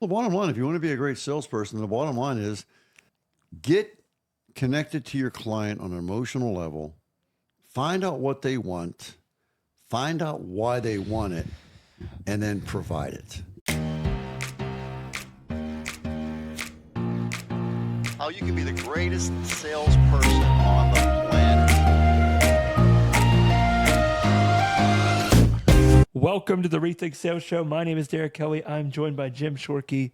The bottom line, if you want to be a great salesperson, the bottom line is get connected to your client on an emotional level, find out what they want, find out why they want it, and then provide it. How you can be the greatest salesperson on the planet. Welcome to the Rethink Sales Show. My name is Derek Kelly. I'm joined by Jim Shorkey.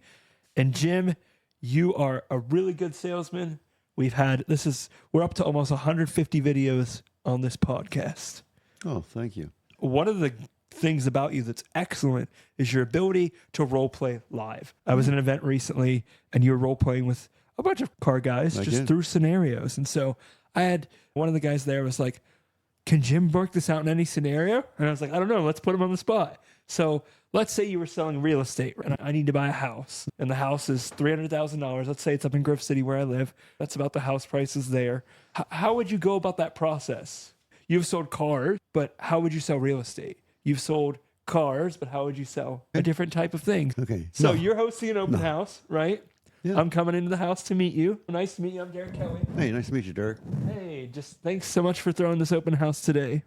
And Jim, you are a really good salesman. We're up to almost 150 videos on this podcast. Oh, thank you. One of the things about you that's excellent is your ability to role play live. I was at an event recently and you were role playing with a bunch of car guys through scenarios. And so I had one of the guys there was like, can Jim work this out in any scenario? And I was like, I don't know. Let's put him on the spot. So let's say you were selling real estate and I need to buy a house and the house is $300,000. Let's say it's up in Grove City where I live. That's about the house prices there. How would you go about that process? You've sold cars, but how would you sell real estate? You've sold cars, but how would you sell a different type of thing? Okay. So you're hosting an open house, right? Yeah. I'm coming into the house to meet you. Nice to meet you. I'm Derek Kelly. Hey, nice to meet you, Derek. Hey, just thanks so much for throwing this open house today.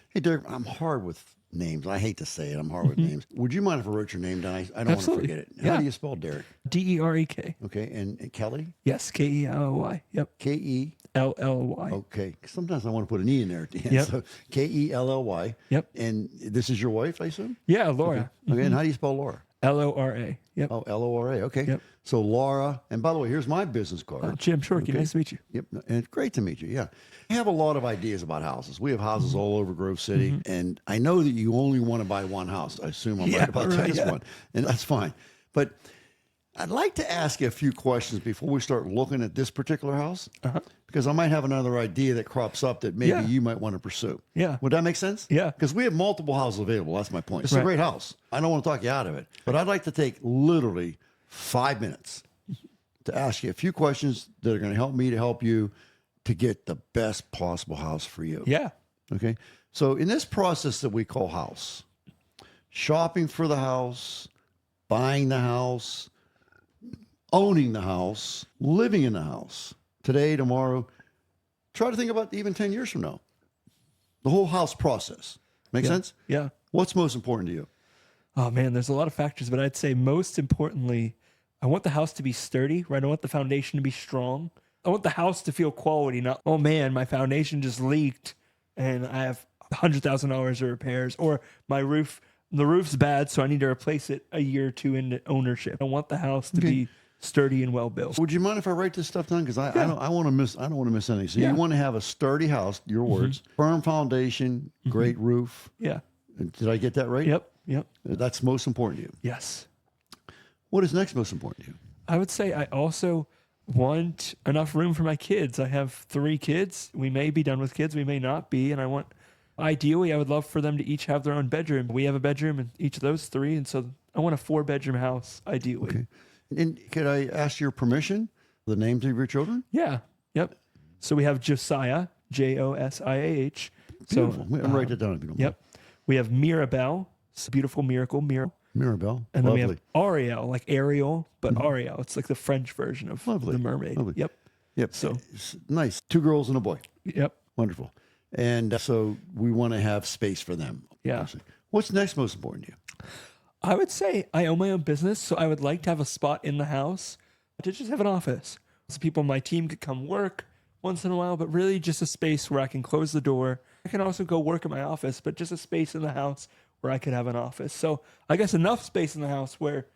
Hey, Derek, I'm hard with names. I hate to say it. I'm hard with names. Would you mind if I wrote your name down? I don't want to Absolutely. forget it. Yeah. How do you spell Derek? Derek. Okay. And Kelly? Yes, Kelly. Yep. K-E. Lly. Okay. Sometimes I want to put an E in there at the end. Yep. So Kelly. Yep. And this is your wife, I assume? Yeah, Laura. Okay. And how do you spell Laura? Lora. Yep. Oh, Lora. Okay. Yep. So Laura, and by the way, here's my business card. Jim Shorkey. Nice to meet you. Yep. And it's great to meet you. Yeah. I have a lot of ideas about houses. We have houses all over Grove City. And I know that you only want to buy one house. I assume I'm right about this one. And that's fine. But I'd like to ask you a few questions before we start looking at this particular house. Because I might have another idea that crops up that maybe you might want to pursue. Yeah. Would that make sense? Yeah. Because we have multiple houses available. That's my point. It's a great house. I don't want to talk you out of it. But I'd like to take literally 5 minutes to ask you a few questions that are going to help me to help you to get the best possible house for you. Yeah. Okay. So in this process that we call house, shopping for the house, buying the house, owning the house, living in the house, today, tomorrow, try to think about even 10 years from now. The whole house process. Make sense? Yeah. What's most important to you? Oh, man, there's a lot of factors, but I'd say most importantly, I want the house to be sturdy, right? I want the foundation to be strong. I want the house to feel quality, not, oh, man, my foundation just leaked and I have $100,000 of repairs, or the roof's bad, so I need to replace it a year or two into ownership. I want the house to be sturdy and well built. Would you mind if I write this stuff down? Because I don't want to miss anything. So you want to have a sturdy house, your words, firm foundation, great roof. Yeah. Did I get that right? Yep. That's most important to you. Yes. What is next most important to you? I would say I also want enough room for my kids. I have 3 kids. We may be done with kids. We may not be. And ideally, I would love for them to each have their own bedroom. We have a bedroom in each of those 3. And so I want a 4-bedroom house, ideally. Okay. And could I ask your permission, the names of your children? Yeah. Yep. So we have Josiah, Josiah. Beautiful. I'm write it down if you don't mind. Yep. We have Mirabelle. It's a beautiful miracle, Mirabelle. And then Lovely. we have Ariel, like Ariel, but Ariel. It's like the French version of the mermaid. Lovely. Yep. So nice. 2 girls and a boy. Yep. Wonderful. And so we want to have space for them. Yeah. Obviously. What's next most important to you? I would say I own my own business, so I would like to have a spot in the house to just have an office. So people on my team could come work once in a while, but really just a space where I can close the door. I can also go work in my office, but just a space in the house where I could have an office. So I guess enough space in the house where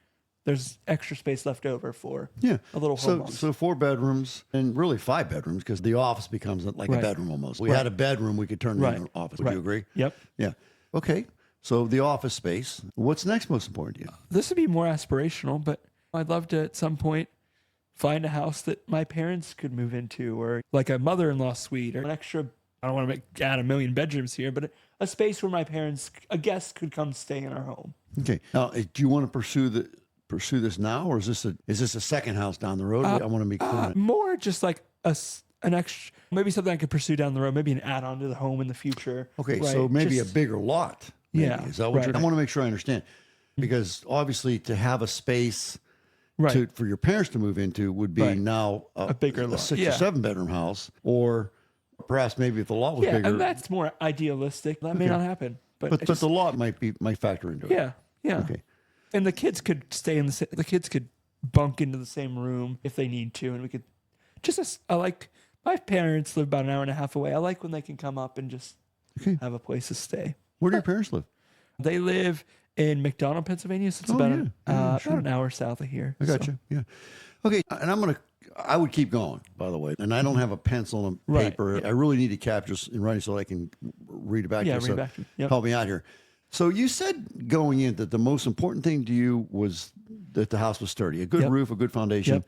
there's extra space left over for a little home office. So 4 bedrooms and really 5 bedrooms because the office becomes like a bedroom almost. We had a bedroom, we could turn it into an office. Would you agree? Yep. Yeah. Okay. So the office space. What's next most important to you? This would be more aspirational, but I'd love to at some point find a house that my parents could move into, or like a mother-in-law suite, or an extra, I don't want to add 1 million bedrooms here, but a space where my parents, a guest could come stay in our home. Okay. Now, do you want to pursue this now, or is this a second house down the road? I want to be clear. More just like an extra, maybe something I could pursue down the road, maybe an add-on to the home in the future. Okay, right? so maybe a bigger lot. Maybe. Yeah. Is that what I want to make sure I understand. Because obviously to have a space for your parents to move into would be now a bigger lot. A 6 or 7 bedroom house, or perhaps maybe if the lot was bigger. And that's more idealistic. That may not happen. But the lot might factor into it. Yeah. Okay. And the kids could stay in the kids could bunk into the same room if they need to, and we could I like my parents live about an hour and a half away. I like when they can come up and just have a place to stay. Where do your parents live? They live in McDonald, Pennsylvania. So it's about an hour south of here. I got you. Yeah. Okay. And I would keep going, by the way. And I don't have a pencil and paper. I really need to capture this in writing so I can read it back to you. So help me out here. So you said going in that the most important thing to you was that the house was sturdy, a good roof, a good foundation.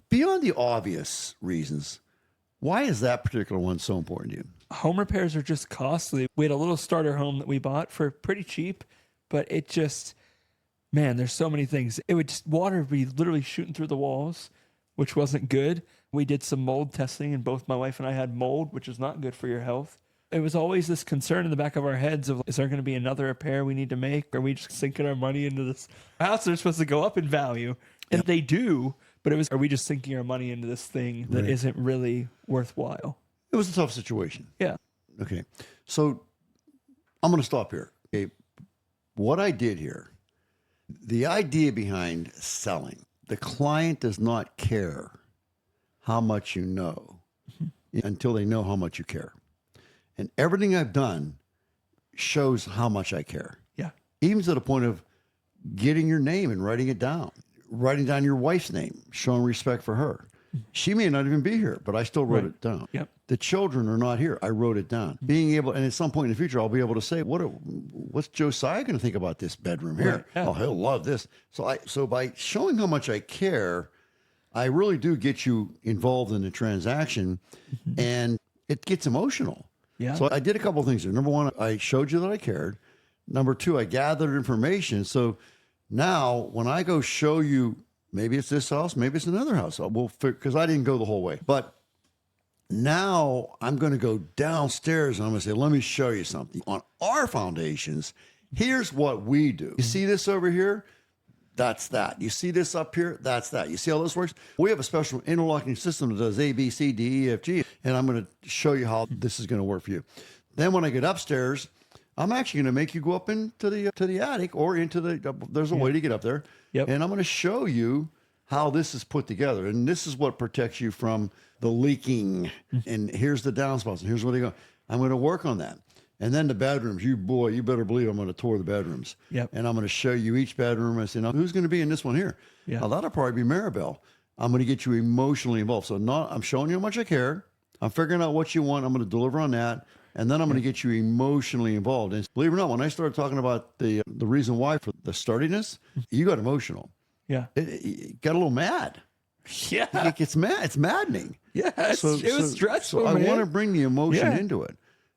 Beyond the obvious reasons, why is that particular one so important to you? Home repairs are just costly. We had a little starter home that we bought for pretty cheap, but it just, man, there's so many things. Water would be literally shooting through the walls, which wasn't good. We did some mold testing, and both my wife and I had mold, which is not good for your health. It was always this concern in the back of our heads of, is there going to be another repair we need to make? Are we just sinking our money into this house? They're supposed to go up in value, and they do, but are we just sinking our money into this thing that isn't really worthwhile? It was a tough situation. Yeah. Okay. So I'm going to stop here. Okay. What I did here, the idea behind selling, the client does not care how much you know until they know how much you care. And everything I've done shows how much I care. Yeah. Even to the point of getting your name and writing it down, writing down your wife's name, showing respect for her. She may not even be here, but I still wrote it down. Yep. The children are not here. I wrote it down. Being able, and at some point in the future, I'll be able to say, what's Josiah going to think about this bedroom here? Right. Yeah. Oh, he'll love this. So by showing how much I care, I really do get you involved in the transaction, and it gets emotional. Yeah. So I did a couple of things here. Number one, I showed you that I cared. Number two, I gathered information. So now when I go show you, maybe it's this house, maybe it's another house. We'll figure, because I didn't go the whole way. But now I'm going to go downstairs and I'm going to say, let me show you something. On our foundations, here's what we do. You see this over here? That's that. You see this up here? That's that. You see how this works? We have a special interlocking system that does A, B, C, D, E, F, G, and I'm going to show you how this is going to work for you. Then when I get upstairs, I'm actually going to make you go up into the attic or into there's a way to get up there. Yep. And I'm going to show you how this is put together. And this is what protects you from the leaking. And here's the downspouts. And here's where they go. I'm going to work on that. And then the bedrooms, you better believe I'm going to tour the bedrooms. Yep. And I'm going to show you each bedroom. I say, now who's going to be in this one here? Yeah. Now that'll probably be Maribel. I'm going to get you emotionally involved. So I'm showing you how much I care. I'm figuring out what you want. I'm going to deliver on that. And then I'm going to get you emotionally involved. And believe it or not, when I started talking about the reason why for the sturdiness, you got emotional. Yeah. It got a little mad. Yeah. It gets mad. It's maddening. Yeah. It was stressful. So I want to bring the emotion into it.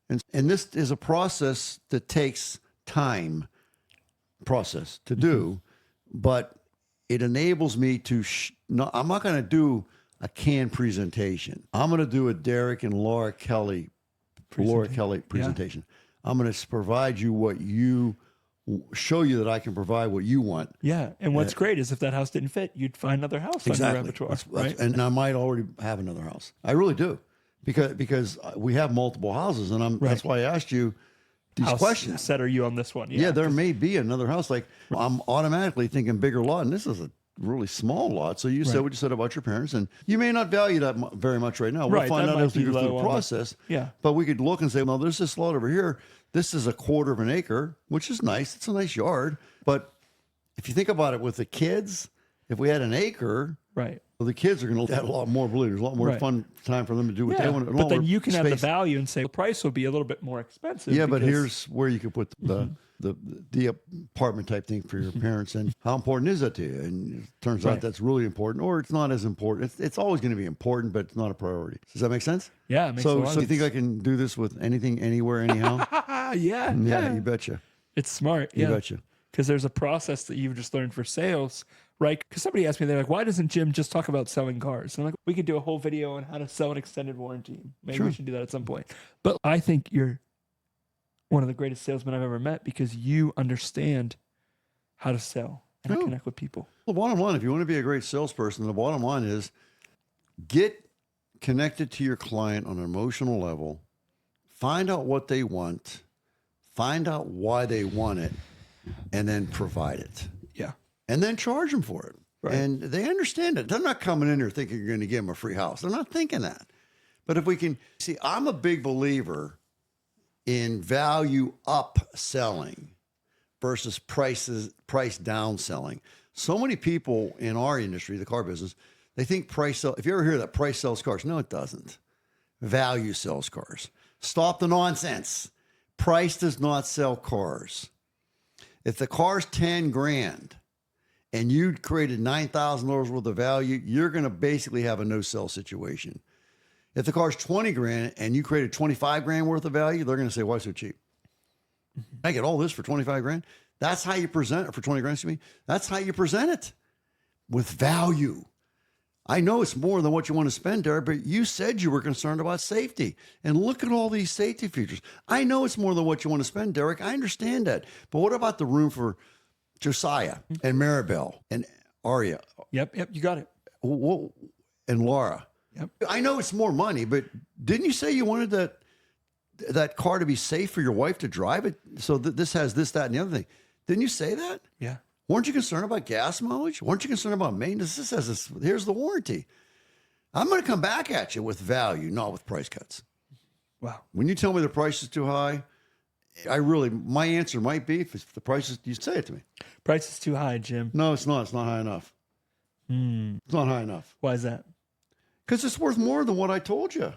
And this is a process that takes time to do, but it enables me to, I'm not going to do a canned presentation. I'm going to do a Derek and Laura Kelly presentation. Yeah. I'm going to provide you show you that I can provide what you want. Yeah. And what's great is if that house didn't fit, you'd find another house on your repertoire. Right? And I might already have another house. I really do. Because we have multiple houses, and that's why I asked you these questions. Set are you on this one? Yeah, there may be another house. Like I'm automatically thinking bigger lot, and this is a really small lot. So you said what you said about your parents, and you may not value that very much right now. We'll find out as we go through the process. But we could look and say, well, there's this lot over here. This is 1/4 of an acre, which is nice. It's a nice yard. But if you think about it with the kids, if we had an acre, right. Well, the kids are going to have a lot more believers, a lot more fun time for them to do what they want. But then you can have the value and say the price will be a little bit more expensive. Yeah, but here's where you can put the apartment type thing for your parents, and how important is that to you? And it turns out that's really important, or it's not as important. It's always going to be important, but it's not a priority. Does that make sense? Yeah, it makes a lot of sense. So you think I can do this with anything, anywhere, anyhow? Yeah, you betcha. It's smart. You betcha. Because there's a process that you've just learned for sales, right? Because somebody asked me, they're like, why doesn't Jim just talk about selling cars? And I'm like, we could do a whole video on how to sell an extended warranty. Maybe we should do that at some point. But I think you're one of the greatest salesmen I've ever met because you understand how to sell and I connect with people. The bottom line, if you want to be a great salesperson, the bottom line is get connected to your client on an emotional level, find out what they want, find out why they want it, and then provide it. Yeah. And then charge them for it. Right. And they understand it. They're not coming in here thinking you're going to give them a free house. They're not thinking that. But if we can see, I'm a big believer in value up selling versus price down selling. So many people in our industry, the car business, they think price sell. If you ever hear that price sells cars, no, it doesn't. Value sells cars. Stop the nonsense. Price does not sell cars. If the car's 10 grand and you created $9,000 worth of value, you're going to basically have a no sell situation. If the car's 20 grand and you created 25 grand worth of value, they're going to say, why so cheap? I get all this for 25 grand. That's how you present it for 20 grand, excuse me. That's how you present it with value. I know it's more than what you want to spend, Derek, but you said you were concerned about safety. And look at all these safety features. I know it's more than what you want to spend, Derek. I understand that. But what about the room for Josiah and Maribel and Aria? Yep, you got it. And Laura. Yep. I know it's more money, but didn't you say you wanted that car to be safe for your wife to drive it? So this has this, that, and the other thing. Didn't you say that? Yeah. Weren't you concerned about gas mileage? Weren't you concerned about maintenance? This has this. Here's the warranty. I'm going to come back at you with value, not with price cuts. Wow. When you tell me the price is too high, my answer might be, if the price is, you say it to me. Price is too high, Jim. No, it's not. It's not high enough. It's not high enough. Why is that? Because it's worth more than what I told you.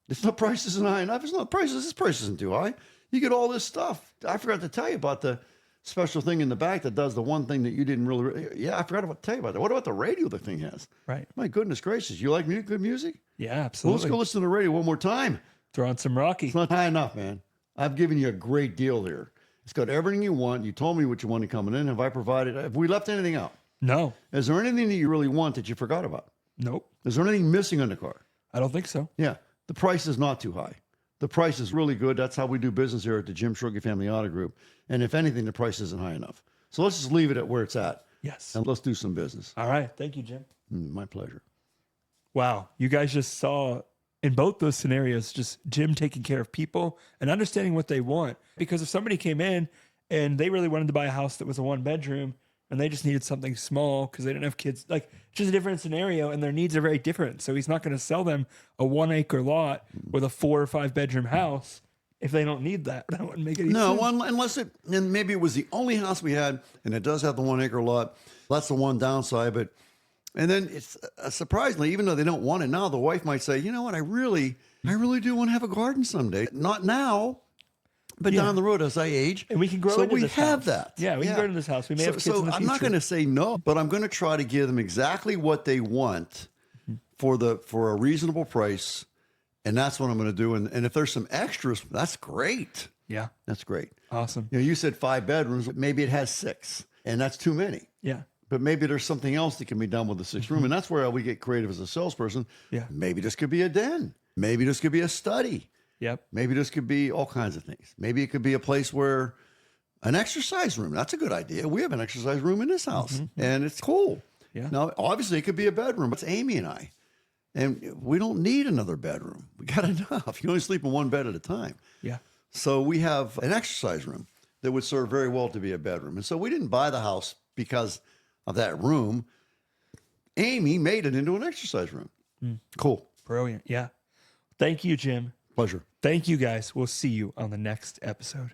It's not price isn't high enough. It's not prices. This price isn't too high. You get all this stuff. I forgot to tell you about the special thing in the back that does the one thing that you didn't really. Yeah, I forgot to tell you about that. What about the radio the thing has? Right. My goodness gracious. You like good music? Yeah, Well, absolutely. let's go listen to the radio one more time. Throw on some Rocky. It's not high enough, man. I've given you a great deal here. It's got everything you want. You told me what you wanted coming in. Have I provided? Have we left anything out? No. Is there anything that you really want that you forgot about? Nope. Is there anything missing on the car? I don't think so. Yeah. The price is not too high. The price is really good. That's how we do business here at the Jim Shorkey Family Auto Group. And if anything, the price isn't high enough. So let's just leave it at where it's at. Yes. And let's do some business. All right. Thank you, Jim. My pleasure. Wow. You guys just saw in both those scenarios, just Jim taking care of people and understanding what they want. Because if somebody came in and they really wanted to buy a house that was a 1-bedroom and they just needed something small because they didn't have kids, like just a different scenario and their needs are very different. So he's not going to sell them a 1-acre lot with a 4 or 5-bedroom house if they don't need that. That wouldn't make any sense. No, unless and maybe it was the only house we had, and it does have the 1-acre lot. That's the one downside. And then it's surprisingly, even though they don't want it now, the wife might say, you know what, I really do want to have a garden someday. Not now, but down the road as I age. And we can grow so into we this have house. that. Yeah, we can grow into this house. We may have kids in the future. I'm not going to say no, but I'm going to try to give them exactly what they want for a reasonable price. And that's what I'm going to do. And if there's some extras, that's great. Yeah. That's great. Awesome. You said 5 bedrooms. Maybe it has 6, and that's too many. Yeah. But maybe there's something else that can be done with the 6th room. And that's where we get creative as a salesperson. Yeah. Maybe this could be a den. Maybe this could be a study. Yep. Maybe this could be all kinds of things. Maybe it could be a place where an exercise room. That's a good idea. We have an exercise room in this house, and it's cool. Yeah. Now, obviously, it could be a bedroom. It's Amy and I. And we don't need another bedroom. We got enough. You only sleep in one bed at a time. Yeah. So we have an exercise room that would serve very well to be a bedroom. And so we didn't buy the house because of that room. Amy made it into an exercise room. Cool. Brilliant. Yeah. Thank you, Jim. Pleasure. Thank you, guys. We'll see you on the next episode.